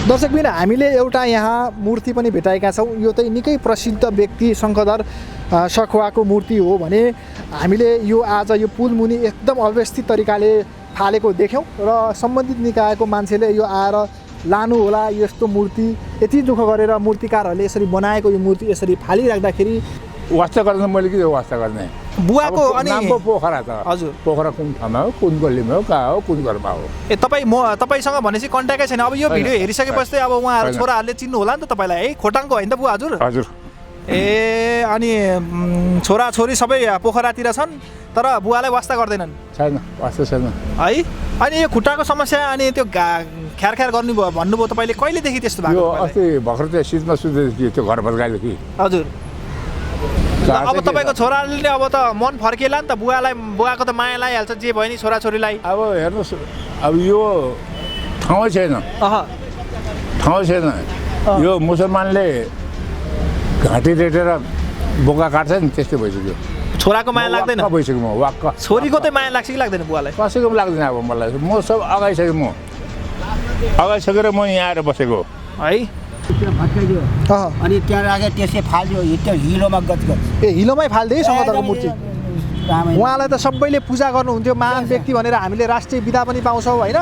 दर्शकबिन हामीले एउटा यहाँ मूर्ति पनि भेटाएका छौँ। यो चाहिँ निकै प्रसिद्ध व्यक्ति शङ्खधर सखुवाको मूर्ति हो भने हामीले यो आज यो पुलमुनि एकदम अव्यवस्थित तरिकाले फालेको देख्यौँ र सम्बन्धित निकायको मान्छेले यो आएर लानु होला। यस्तो मूर्ति यति दुःख गरेर मूर्तिकारहरूले यसरी बनाएको यो मूर्ति यसरी फालिराख्दाखेरि वास्ता गर्न मैले के वास्ता गर्ने बुवाको अनि नामको पोखरा त हजुर पोखरा कुन ठाउँमा हो कुन गल्लीमा हो कहाँ हो कुन घरमा हो ए तपाईसँग भनेपछि कन्ट्याक्टै छैन। अब यो भिडियो हेरिसकेपछि अब उहाँहरू छोराहरूले चिन्नु होला नि त तपाईँलाई है। खोटाङको होइन त बुवा हजुर? हजुर। ए अनि छोराछोरी सबै पोखरातिर छन् तर बुवालाई वास्ता गर्दैनन्? छैन वास्ता छैन है। अनि यो खुट्टाको समस्या अनि त्यो ख्यार गर्नुभयो भन्नुभयो तपाईँले, कहिलेदेखि त्यस्तो भएको? यो अस्ति भर्खर त्यो सिटमा सुत्दै त्यो घर बदगाएदेखि। हजुर। अब तपाईँको छोराले अब त मन फर्किएला नि त, बुवाको त माया लागिहाल्छ जे भयो नि छोराछोरीलाई। अब हेर्नुहोस् अब यो ठाउँ छैन यो मुसलमानले घाँटी रेटेर बोका काट्छ नि त्यस्तै भइसक्यो। छोराको माया लाग्दैन? भइसक्यो म वाक्क। छोरीको चाहिँ माया लाग्छ कि लाग्दैन बुवालाई? कसैको पनि लाग्दैन अब मलाई। म सब अगाइसकेँ, म अगाइसकेर म यहाँ आएर बसेको है। भत्काइदियो अनि त्यहाँ राखेर त्यसै फाल्दियो त्यो हिलोमा गजगज। ए हिलोमै फाल्दियो है शङ्खधरको मूर्ति? उहाँलाई त सबैले पूजा गर्नुहुन्थ्यो, महान व्यक्ति भनेर हामीले राष्ट्रिय विधा पनि पाउँछौँ होइन।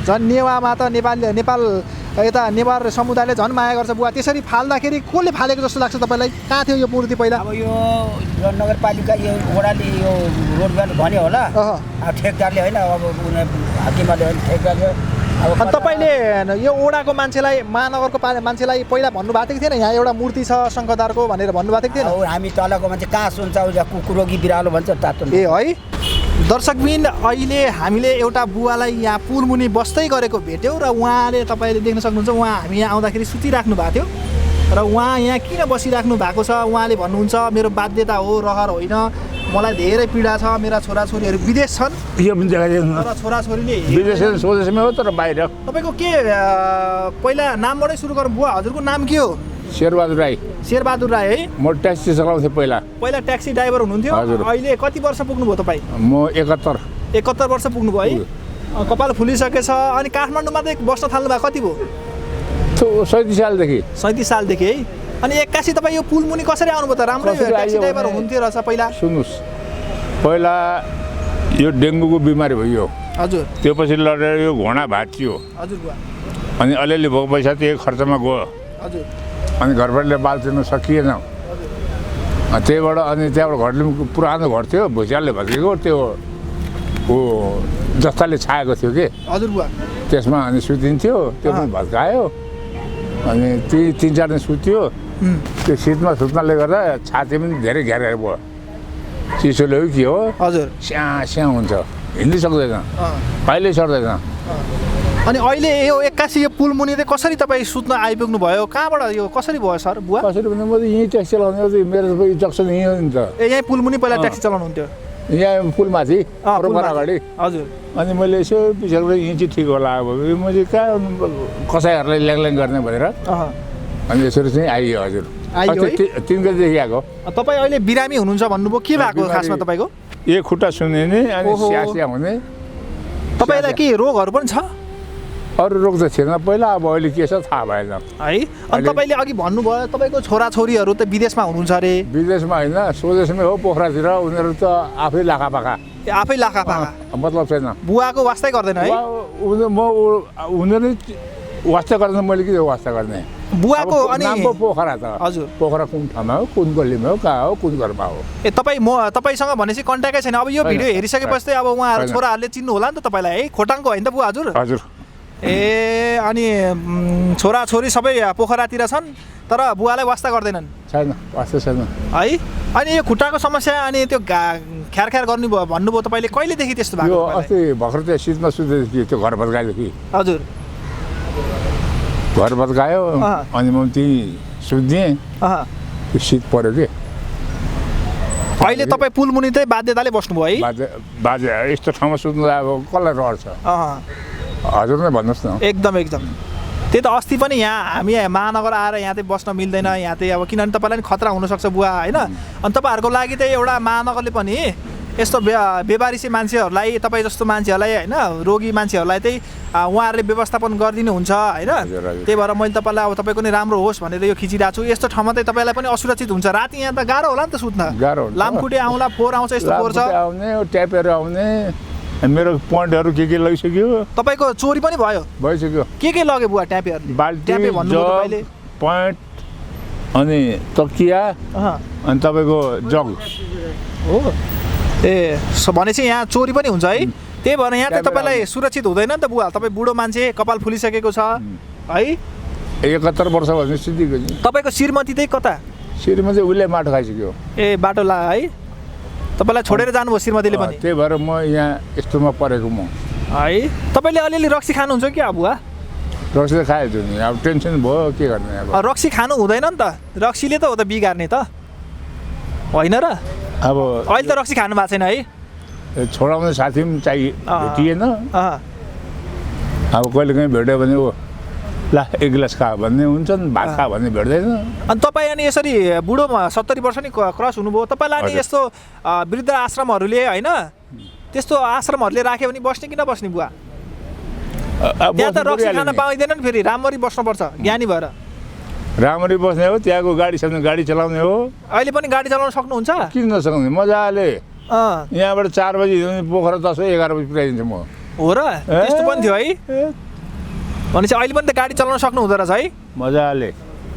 झन् नेवामा त नेपाल यता नेवार समुदायले झन् माया गर्छ बुवा। त्यसरी फाल्दाखेरि कसले फालेको जस्तो लाग्छ तपाईँलाई? कहाँ थियो यो मूर्ति पहिला? अब यो नगरपालिका यो वडाले यो रोड भन्यो होला, अब ठेकदारले होइन, अब हाकिमले होइन ठेकदारले। अनि तपाईँले यो ओडाको मान्छेलाई महानगरको मान्छेलाई पहिला भन्नुभएको थियो कि थिएन यहाँ एउटा मूर्ति छ शङ्खधरको भनेर भन्नुभएको थियो कि थिएन? हामी तलको मान्छे कहाँ सुन्छ, कुकुरोगी बिरालो भन्छ तातो। ए है। दर्शकबिन अहिले हामीले एउटा बुवालाई यहाँ पुलमुनि बस्दै गरेको भेट्यौँ र उहाँले तपाईँले देख्न सक्नुहुन्छ उहाँ हामी यहाँ आउँदाखेरि सुतिराख्नु भएको थियो र उहाँ यहाँ किन बसिराख्नु भएको छ उहाँले भन्नुहुन्छ मेरो बाध्यता हो, रहर होइन, मलाई धेरै पीडा छ, मेरा छोराछोरीहरू विदेश छन्। यो पनि देखाइदिनु र छोराछोरीले विदेश स्वदेशमै हो तर बाहिर। तपाईँको के पहिला नामबाटै सुरु गरौँ बुवा, हजुरको नाम के हो? शेरबहादुर राई। शेरबहादुर राई है। म ट्याक्सी चलाउँथेँ पहिला ट्याक्सी ड्राइभर हुनुहुन्थ्यो। अहिले कति वर्ष पुग्नुभयो तपाईँ? म 71 वर्ष पुग्नुभयो है। कपाल फुलिसकेछ। अनि काठमाडौँमा त बस्न थाल्नु भएको कति भयो? 37 सालदेखि। 37 सालदेखि है। अनि एक्कासी तपाईँ यो पुलमुनि कसरी आउनुभयो त? राम्रो ट्याक्सी ड्राइभर हुनुहुन्थ्यो रहेछ पहिला। सुन्नुहोस्, पहिला यो डेङ्गुको बिमारी भयो हजुर, त्यो पछि लडेर यो घोडा भाँचियो हजुर बुवा, अनि अलिअलि भएको पैसा त्यही खर्चमा गयो हजुर, अनि घरबाटले बाल तिर्नु सकिएन। त्यहीबाट अनि त्यहाँबाट घरले पुरानो घर थियो भुइँचालोले भत्केको त्यो हो जस्ताले छाएको थियो कि हजुर बुवा, त्यसमा अनि सुतिन्थ्यो त्यो पनि भत्कायो अनि ती 3-4 दिन सुत्यो। त्यो सिटमा सुत्नाले गर्दा छाती पनि धेरै घेरेर भयो, चिसोले हो के हो हजुर, स्या हुन्छ, हिँड्नै सक्दैन, कहिल्यै सर्दैन। अनि अहिले यो एक्कासी यो पुलमुनि चाहिँ कसरी तपाईँ सुत्न आइपुग्नु भयो? कहाँबाट यो कसरी भयो सर बुवा? कसरी भने म त यहीँ ट्याक्सी चलाउने हो, मेरो जक्सन यहीँ हो नि त। ए यहीँ पुलमुनि पहिला ट्याक्सी चलाउनुहुन्थ्यो? यहाँ पुलमाथि अगाडि। हजुर। अनि मैले यसो पिछाडि यहीँ चाहिँ ठिक होला अब मैले कहाँ कसैहरूलाई ल्याङल्याङ गर्ने भनेर अनि यसरी चाहिँ आइयो। हजुर 3 गतिदेखि आएको। तपाईँ अहिले बिरामी हुनुहुन्छ भन्नुभयो, के भएको खासमा तपाईँको? एक खुट्टा सुन्ने अनि स्यास्या हुने। तपाईँलाई के रोगहरू पनि छ? अरू रोग त थिएन पहिला, अब अहिले के छ थाहा भएन है। अनि तपाईँले अघि भन्नुभयो तपाईँको छोराछोरीहरू त विदेशमा हुनुहुन्छ अरे? विदेशमा होइन स्वदेशमै हो, पोखरातिर। उनीहरू त आफै लाखापाखा। आफै लाखापाखा मतलब छैन। बुवाको वास्तै गर्दैन है? म उनीहरू वास्ता गर्दैन, मैले के वास्ता गर्ने? बुवाको अनि नामको पोखरा त हजुर पोखरा कुन ठाउँमा हो कुन गल्लीमा हो कहाँ हो कुन घरमा हो। ए तपाईँसँग भनेपछि कन्ट्याक्टै छैन। अब यो भिडियो हेरिसकेपछि अब उहाँहरू छोराहरूले चिन्नु होला नि त तपाईँलाई है। खोटाङको होइन त बुवा हजुर? हजुर। ए अनि छोराछोरी सबै पोखरातिर छन् तर बुवालाई वास्ता गर्दैनन्? छैन वास्ता छैन है। अनि यो खुट्टाको समस्या अनि त्यो ख्यार गर्नुभयो भन्नुभयो तपाईँले, कहिलेदेखि त्यस्तो भएको? यो अस्ति भर्खर त्यो सिटमा सुत्दै त्यो घर बदगाएदेखि। हजुर। घर बदगायो अनि म त्यहीँ सुत्दिएँ, त्यो सिट पऱ्यो कि। अहिले तपाईँ पुलमुनि चाहिँ बाध्यताले बस्नुभयो है? बाजे यस्तो ठाउँमा सुत्नु अब कसलाई रहर छ? हजुर नै भन्नुहोस् न। एकदम त्यही त अस्ति पनि यहाँ हामी महानगर आएर यहाँ चाहिँ बस्न मिल्दैन, यहाँ चाहिँ अब किनभने तपाईँलाई नि खतरा हुनसक्छ बुवा होइन। अनि तपाईँहरूको लागि चाहिँ एउटा महानगरले पनि यस्तो बेबारिसी मान्छेहरूलाई तपाईँ जस्तो मान्छेहरूलाई होइन रोगी मान्छेहरूलाई चाहिँ उहाँहरूले व्यवस्थापन गरिदिनुहुन्छ होइन त्यही भएर मैले तपाईँलाई अब तपाईँको नि राम्रो होस् भनेर यो खिचिरहेको छु यस्तो ठाउँमा चाहिँ तपाईँलाई पनि असुरक्षित हुन्छ राति यहाँ त गाह्रो होला नि त सुत्न लामखुट्टे आउँला फोहोर आउँछ यस्तो फोहोर छ आउने ट्यापहरू आउने मेरो पोइन्टहरू के लगिसक्यो तपाईँको चोरी पनि भयो भइसक्यो के लग्यो बुवा ट्यापेहरूले बाल्टी भन्नु पोइन्ट अनि तकिया अनि तपाईँको जग हो ए भनेपछि यहाँ चोरी पनि हुन्छ है त्यही भएर यहाँ चाहिँ तपाईँलाई सुरक्षित हुँदैन नि त बुवा तपाईँ बुढो मान्छे कपाल फुलिसकेको छ है 71 वर्ष भने सिद्धिको तपाईँको श्रीमती चाहिँ कता श्रीमती उसले माटो खाइसक्यो ए बाटो ला है तपाईँलाई छोडेर जानुभयो श्रीमतीले पनि त्यही भएर म यहाँ यस्तोमा परेको म है तपाईँले अलिअलि रक्सी खानुहुन्छ क्या बुवा रक्सी त खाएछु नि अब टेन्सन भयो के गर्ने अब रक्सी खानु हुँदैन नि त रक्सीले त हो त बिगार्ने त होइन र अब अहिले त रक्सी खानु भएको छैन है छोडाउने साथी पनि भेटिएन अब कहिले काहीँ भेट्यो भने ऊ ला एक गिलास खा भन्ने हुन्छ नि भात खा भन्ने भेट्दैन अनि तपाईँ अनि यसरी बुढो 70 वर्ष नि क्रस हुनुभयो तपाईँलाई अनि यस्तो वृद्ध आश्रमहरूले होइन त्यस्तो आश्रमहरूले राख्यो भने बस्ने कि नबस्ने बुवा त्यहाँ त रक्सी खान पाइँदैन नि फेरि राम्ररी बस्नुपर्छ ज्ञानी भएर राम्ररी बस्ने हो त्यहाँको गाडी छ भने गाडी चलाउने हो अहिले पनि गाडी चलाउन सक्नुहुन्छ किन नसक्ने मजाले यहाँबाट 4 बजी पोखरा 10 11 बजी पुऱ्याइदिन्छु म हो र त्यस्तो पनि थियो है भनेपछि अहिले पनि त गाडी चलाउन सक्नु हुँदो रहेछ है मजाले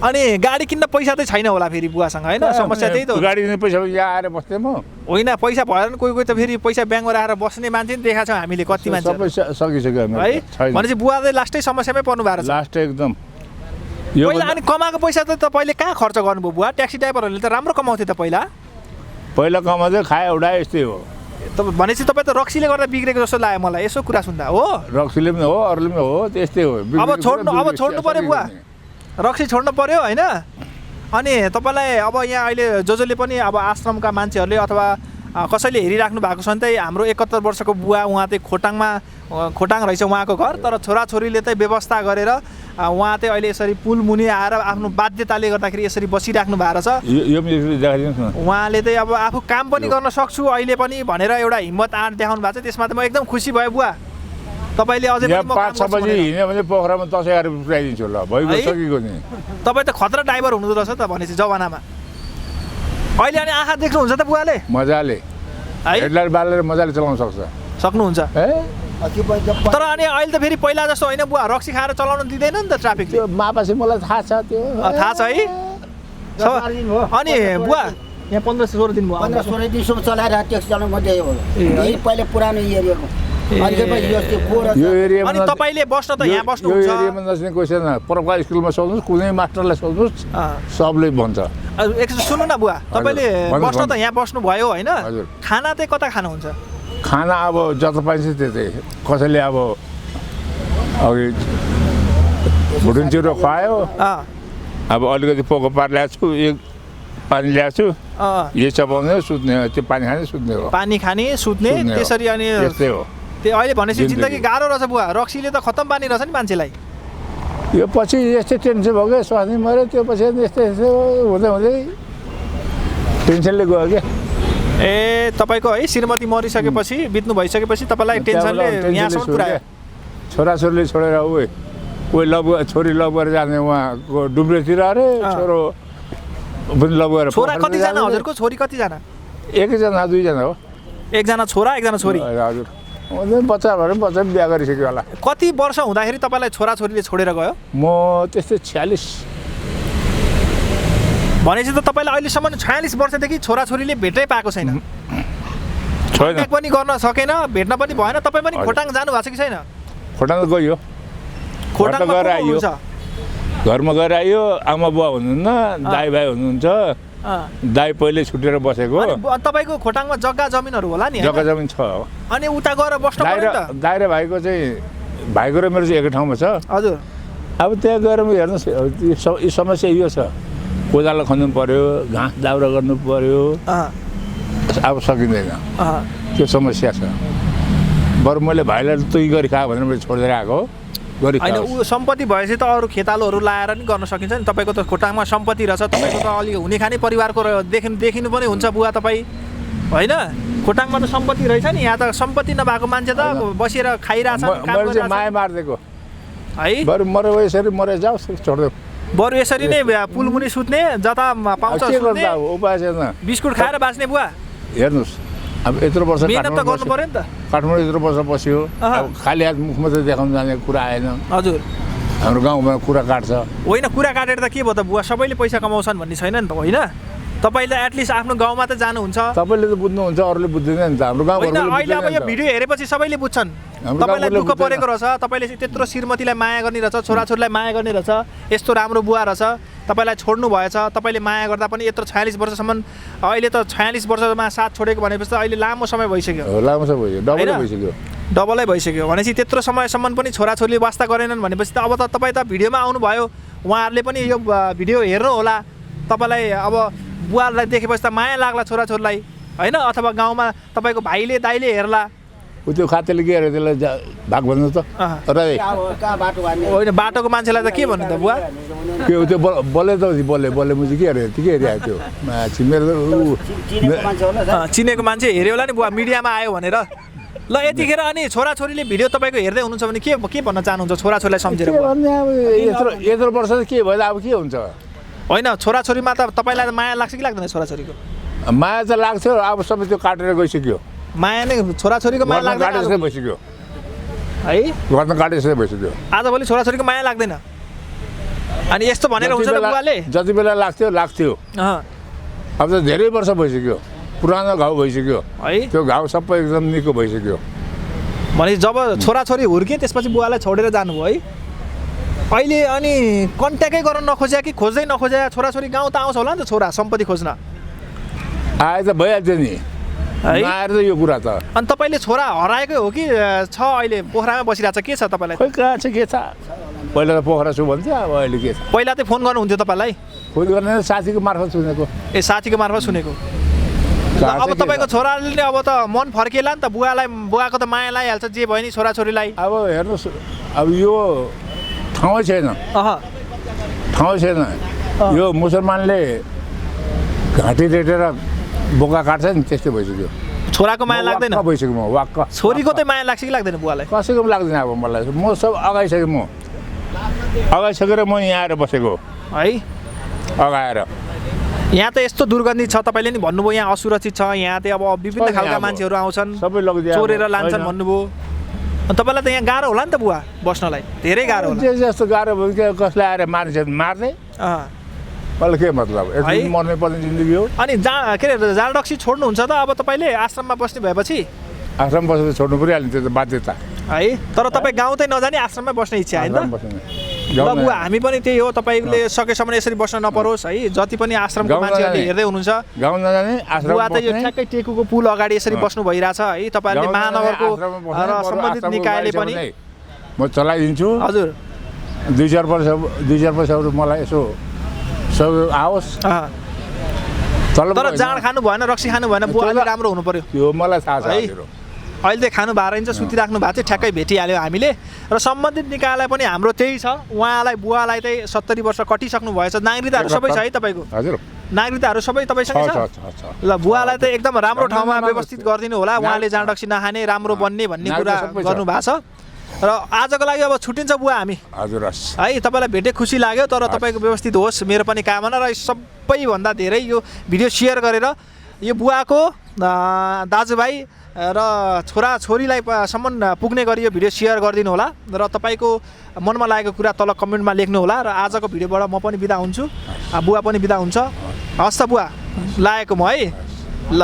अनि गाडी किन्न पैसा चाहिँ छैन होला फेरि बुवासँग होइन समस्या त्यही त हो गाडी किन्ने पैसा यहाँ आएर बस्थे म होइन पैसा भएर कोही त फेरि पैसा ब्याङ्कमा राखेर बस्ने मान्छे नि देखाएको छौँ हामीले कति मान्छे सबै सकिसक्यो है भनेपछि बुवा चाहिँ लास्टै समस्यामै पर्नु भएको छ लास्ट एकदम पहिला अनि कमाएको पैसा त तपाईँले कहाँ खर्च गर्नुभयो बुवा ट्याक्सी ड्राइभरहरूले त राम्रो कमाउँथे त पहिला कमाउँदै खायो उडायो यस्तै हो भनेपछि तपाईँ त रक्सीले गर्दा बिग्रेको जस्तो लाग्यो मलाई यसो कुरा सुन्दा हो रक्सीले पनि हो अरूले पनि हो त्यस्तै हो अब छोड्नु पर्यो बुवा रक्सी छोड्नु पर्यो होइन अनि तपाईँलाई अब यहाँ अहिले जसले पनि अब आश्रमका मान्छेहरूले अथवा कसैले हेरिराख्नु भएको छ भने चाहिँ हाम्रो 71 वर्षको बुवा उहाँ चाहिँ खोटाङ रहेछ उहाँको घर तर छोराछोरीले चाहिँ व्यवस्था गरेर उहाँ चाहिँ अहिले यसरी पुल मुनि आएर आफ्नो बाध्यताले गर्दाखेरि यसरी बसिराख्नु भएको छ उहाँले चाहिँ अब आफू काम पनि गर्न सक्छु अहिले पनि भनेर एउटा हिम्मत आँट देखाउनु भएको छ त्यसमा त म एकदम खुसी भयो बुवा तपाईँले अझै पनि 5-6 बजी हिँड्यो भने पोखरामा 10-11 पुऱ्याइदिन्छु ल भइगयो सकिएको नि तपाईँ त खतरा ड्राइभर हुनुहुँदो रहेछ त भनेपछि जमानामा अहिले अनि आँखा देख्नुहुन्छ त बुवाले मजाले हेडलाइट बालेर मजाले चलाउन सक्नुहुन्छ तर अनि अहिले त फेरि पहिला जस्तो होइन बुवा रक्सी खाएर चलाउन दिँदैन नि त ट्राफिक त्यो मापासी मलाई थाहा छ त्यो थाहा छ है अनि बुवा यहाँ 15-16 दिन भयो 15-16 दिनसम्म चलाएर ट्याक्सी चलाउनु मात्रै हो यही पहिला पुरानो एरियाको यो एरियामा अनि तपाईँले बस्न त यहाँ बस्नुहुन्छ यो एरियामा नस्ने क्वेसन प्रका स्कुलमा सोध्नुहोस् कुनै मास्टरलाई सोध्नुहोस् सबले भन्छ एकचोटि सुन्नु न बुवा तपाईँले बस्न त यहाँ बस्नु भयो होइन खाना चाहिँ कता खानुहुन्छ खाना अब जता पाइन्छ त्यतै कसैले अब अघि भुटुन चिरो खुवायो अब अलिकति पोको पार ल्याएको छु एक पानी ल्याएको छु यही चपाउने सुत्ने त्यो पानी खाने सुत्ने हो पानी खाने सुत्ने त्यसरी अनि त्यस्तै हो त्यो अहिले भनेपछि जिन्दगी गाह्रो रहेछ बुवा रक्सीले त खत्तम पानी रहेछ नि मान्छेलाई यो पछि यस्तै टेन्सन भयो क्या स्वास्नी मऱ्यो त्यो पछि यस्तै हुँदै हुँदै टेन्सनले गयो क्या ए तपाईँको है श्रीमती मरिसकेपछि बित्नु भइसकेपछि तपाईँलाई टेन्सनले यहाँसम्म पुऱ्यायो छोराछोरीले छोडेर उयो कोही छोरी लभ गरेर जाने उहाँको डुम्रेतिर अरे छोरो पनि लभ गरेर छोरा कतिजना हजुरको छोरी कतिजना एकजना 2जना हो एकजना छोरा एकजना छोरी हजुर बच्चा भएर बच्चा बिहा गरिसक्यो होला कति वर्ष हुँदाखेरि तपाईँलाई छोराछोरीले छोडेर गयो म त्यस्तै 46 भनेपछि त तपाईँलाई अहिलेसम्म 46 वर्षदेखि छोराछोरीले भेटै पाएको छैन कन्ट्याक्ट पनि गर्न सकेन भेट्न पनि भएन तपाईँ पनि खोटाङ जानु भएको छ कि छैन खोटाङ गयो खोटाङ गएर आइयो घरमा गएर आइयो आमा बुवा हुनुहुन्न दाइ भाइ हुनुहुन्छ दाइ पहिले छुटेर बसेको तपाईँको खोटाङमा जग्गा जमिनहरू होला नि जग्गा जमिन छ अनि उता गएर बस्नु पर्यो त दाइ र भाइको चाहिँ भाइको र मेरो चाहिँ एकै ठाउँमा छ हजुर अब त्यहाँ गएर हेर्नुहोस् यो समस्या यो छ कोदालो खन्नु पर्यो घाँस दाउरा गर्नु पर्यो अब सकिँदैन त्यो समस्या छ बरु मैले भाइलाई तुई गरी खा भनेर मैले छोडेर आएको होइन ऊ सम्पत्ति भएपछि त अरू खेतालोहरू लाएर नि गर्न सकिन्छ नि तपाईँको त खोटाङमा सम्पत्ति रहेछ तपाईँको त अलि हुने खाने परिवारको देखिनु पनि हुन्छ बुवा तपाईँ होइन खोटाङमा त सम्पत्ति रहेछ नि यहाँ त सम्पत्ति नभएको मान्छे त बसेर खाइरहेछ मैले चाहिँ माया मारिदिएको है बरु मरे यसरी मरे जाओस् छोडिदियो बरु यसरी नै पुलमुनि सुत्ने जता पाउँछ के सुत्ने गर्दा उपाय छैन बिस्कुट खाएर बाँच्ने बुवा हेर्नुहोस् अब यत्रो वर्ष मेहनत त गर्नु पर्यो नि त काठमाडौँ यत्रो वर्ष बस्यो अब खाली हात मुख मात्रै देखाउनु जाने कुरा आएन हजुर हाम्रो गाउँमा कुरा काट्छ होइन कुरा काटेर त के भयो त बुवा सबैले पैसा कमाउँछन् भन्ने छैन नि त होइन तपाईँले एटलिस्ट आफ्नो गाउँमा त जानुहुन्छ तपाईँले त बुझ्नुहुन्छ अरूले बुझ्दैन नि त हाम्रो होइन गाउँमा अहिले अब यो भिडियो हेरेपछि सबैले बुझ्छन् तपाईँलाई दुःख परेको रहेछ तपाईँले त्यत्रो श्रीमतीलाई माया गर्ने रहेछ छोराछोरीलाई माया गर्ने रहेछ यस्तो राम्रो बुवा रहेछ तपाईँलाई छोड्नु भएछ तपाईँले माया गर्दा पनि यत्रो 46 वर्षसम्म अहिले त 46 वर्षमा साथ छोडेको भनेपछि त अहिले लामो समय भइसक्यो लामो समय भइसक्यो डबलै भइसक्यो डबलै भइसक्यो भनेपछि त्यत्रो समयसम्म पनि छोराछोरीले वास्ता गरेनन् भनेपछि त अब त तपाईँ त भिडियोमा आउनुभयो उहाँहरूले पनि यो भिडियो हेर्नु होला तपाईँलाई अब बुवालाई देखेपछि त माया लाग्ला छोराछोरीलाई होइन अथवा गाउँमा तपाईँको भाइले दाइले हेर्ला ऊ त्यो खातेले के अरे त्यसलाई भाग भन्नु त र होइन बाटोको मान्छेलाई त के भन्नु त बुवा के हो त्यो बले त बले मुजी के अरे के हेरिरहेको थियो मेरो चिनेको मान्छे हेऱ्यो होला नि बुवा मिडियामा आयो भनेर ल यतिखेर अनि छोराछोरीले भिडियो तपाईँको हेर्दै हुनुहुन्छ भने के भन्न चाहनुहुन्छ छोराछोरीलाई सम्झेर यत्रो वर्ष के भयो अब के हुन्छ होइन छोराछोरीमा त तपाईँलाई माया लाग्छ कि लाग्दैन छोराछोरीको माया त लाग्थ्यो अब सबै त्यो काटेर गइसक्यो माया नै छोराछोरीको माया लाग्दैन भइसक्यो है गर्न काटेर भइसक्यो आजभोलि छोराछोरीको माया लाग्दैन अनि यस्तो भनेर हुन्छ त बुवाले जति बेला लाग्थ्यो अब त धेरै वर्ष भइसक्यो पुरानो घाउ भइसक्यो है त्यो घाउ सबै एकदम निको भइसक्यो भने जब छोराछोरी हुर्के त्यसपछि बुवालाई छोडेर जानुभयो है अहिले अनि कन्ट्याक्टै गर्न नखोज्या कि खोज्दै नखोज्या छोराछोरी गाउँ त आउँछ होला नि त छोरा सम्पत्ति खोज्न आए त भइहाल्थ्यो नि आएर त यो कुरा त अनि तपाईँले छोरा हराएकै हो कि छ अहिले पोखरामै बसिरहेको छ के छ तपाईँलाई खोइ कहाँ छ के छ पहिला त पोखरा छु भन्थ्यो अब अहिले के छ पहिला चाहिँ फोन गर्नुहुन्थ्यो तपाईँलाई फोन गर्ने साथीको मार्फत सुनेको ए साथीको मार्फत सुनेको अब तपाईँको छोराले अब त मन फर्केला नि त बुवाको त माया लगाइहाल्छ जे भयो नि छोराछोरीलाई अब हेर्नुहोस् अब यो ठाउँै छैन यो मुसलमानले घाँटी रेटेर बोका काट्छ नि त्यस्तै भइसक्यो छोराको माया लाग्दैन भइसक्यो म वाक्क छोरीको चाहिँ माया लाग्छ कि लाग्दैन बुवालाई कसैको पनि लाग्दैन अब मलाई म सब अगाइसकेर म यहाँ आएर बसेको है अगाएर यहाँ त यस्तो दुर्गन्धी छ तपाईँले नि भन्नुभयो यहाँ असुरक्षित छ यहाँ चाहिँ अब विभिन्न खालका मान्छेहरू आउँछन् सबै लगिदिए चोरेर लान्छन् भन्नुभयो अनि तपाईँलाई त यहाँ गाह्रो होला नि त बुवा बस्नलाई धेरै गाह्रो होला जस्तो गाह्रो भयो कसलाई आएर मार्छ मार्दै मलाई के मतलब यति मर्नै पर्ने जिन्दगी हो अनि के अरे जालडक्सी छोड्नुहुन्छ त अब तपाईँले आश्रममा बस्ने भएपछि आश्रम बसेर छोड्नु परिहाल्यो त्यो त बाध्यता है तर तपाईँ गाउँ चाहिँ नजाने आश्रममै बस्ने इच्छा होइन ल बुवा हामी पनि त्यही हो तपाईँले सकेसम्म यसरी बस्न नपरोस् है जति पनि आश्रमको मान्छेहरूले हेर्दै हुनुहुन्छ गाउँ नजाने आश्रम बुवा त यो ठ्याक्कै टेकुको पुल अगाडि यसरी बस्नु भइरहेछ है तपाईँहरूले महानगरको र सम्बन्धित निकायले पनि म चलाइदिन्छु हजुर 2-4 पैसाहरू मलाई यसो सब आओस् तर जाँड खानु भएन रक्सी खानु भएन बुवा राम्रो हुनु पर्यो त्यो मलाई थाहा छ अहिले त खानु भएर चाहिँ सुतिराख्नु भएको थियो ठ्याक्कै भेटिहाल्यो हामीले र सम्बन्धित निकायलाई पनि हाम्रो त्यही छ उहाँलाई बुवालाई चाहिँ 70 वर्ष कटिसक्नु भएछ नागरिकताहरू सबै छ है तपाईँको हजुर नागरिकताहरू सबै तपाईँसँग छ ल बुवालाई त एकदम राम्रो ठाउँमा व्यवस्थित गरिदिनु होला उहाँले जाँडक्सी नखाने राम्रो बन्ने भन्ने कुरा गर्नु भएको छ र आजको लागि अब छुट्टिन्छ बुवा हामी हजुर है तपाईँलाई भेटे खुसी लाग्यो तर तपाईँको व्यवस्थित होस् मेरो पनि कामना र सबैभन्दा धेरै यो भिडियो सेयर गरेर यो बुवाको दाजुभाइ र छोराछोरीलाई सम्म पुग्ने गरी यो भिडियो सेयर गरिदिनु होला र तपाईँको मनमा लागेको कुरा तल कमेन्टमा लेख्नु होला र आजको भिडियोबाट म पनि बिदा हुन्छु बुवा पनि बिदा हुन्छ हस् त बुवा लागेको म है ल